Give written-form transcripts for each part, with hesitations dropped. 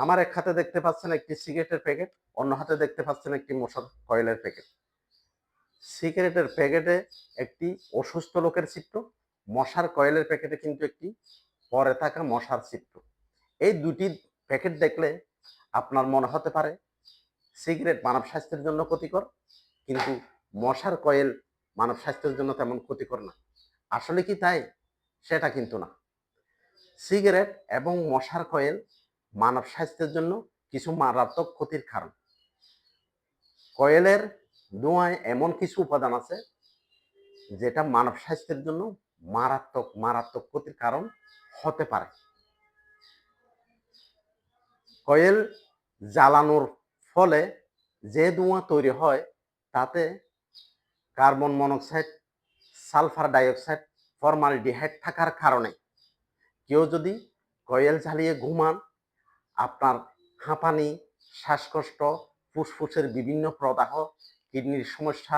আমার এক হাতে দেখতে পাচ্ছেন একটি সিগারেটের প্যাকেট, অন্য হাতে দেখতে পাচ্ছেন একটি মশার কয়েলের প্যাকেট। সিগারেটের প্যাকেটে একটি অসুস্থ লোকের চিত্র, মশার কয়েলের প্যাকেটে কিন্তু একটি পড়ে থাকা মশার চিত্র। এই দুটি প্যাকেট দেখলে আপনার মনে হতে পারে সিগারেট মানব স্বাস্থ্যের জন্য ক্ষতিকর, কিন্তু মশার কয়েল মানব স্বাস্থ্যের জন্য তেমন ক্ষতিকর না। আসলে কি তাই? সেটা কিন্তু না। সিগারেট এবং মশার কয়েল মানব স্বাস্থ্যের জন্য কিছু মারাত্মক ক্ষতির কারণ। কয়েলের ধোঁয়ায় এমন কিছু উপাদান আছে যেটা মানব স্বাস্থ্যের জন্য মারাত্মক মারাত্মক ক্ষতির কারণ হতে পারে। কয়েল জ্বালানোর ফলে যে ধোঁয়া তৈরি হয় তাতে carbon monoxide, sulphur dioxide, formaldehyde থাকার কারণে কেউ যদি কয়েল জ্বালিয়ে ঘুমান, আপনার হাঁপানি, শ্বাসকষ্ট, ফুসফুসের বিভিন্ন প্রদাহ, কিডনির সমস্যা,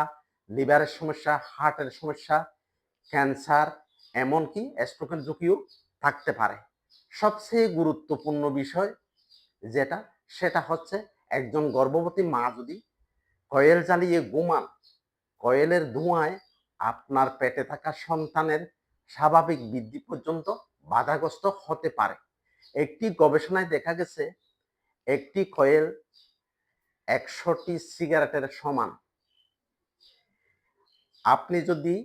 লিভারের সমস্যা, হার্টের সমস্যা, ক্যান্সার, এমনকি স্ট্রোকের ঝুঁকিও থাকতে পারে। সবচেয়ে গুরুত্বপূর্ণ বিষয় যেটা, সেটা হচ্ছে একজন গর্ভবতী মা যদি কয়েল জ্বালিয়ে ঘুমান, কয়েলের ধোঁয়ায় আপনার পেটে থাকা সন্তানের স্বাভাবিক বৃদ্ধি পর্যন্ত বাধাগ্রস্ত হতে পারে। একটি গবেষণায় দেখা গেছে একটি কয়েল 100টি সিগারেটের সমান। আপনি যদি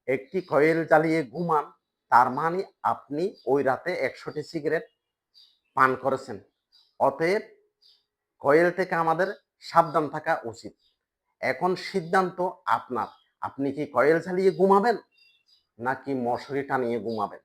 একটি কয়েল জ্বালিয়ে ঘুমান, তার মানে আপনি ওই রাতে 100টি সিগারেট পান করেছেন। অতএব কয়েল থেকে আমাদের সাবধান থাকা উচিত। এখন সিদ্ধান্ত আপনার, আপনি কি কয়েল জ্বালিয়ে ঘুমাবেন নাকি মশারি টানিয়ে ঘুমাবেন?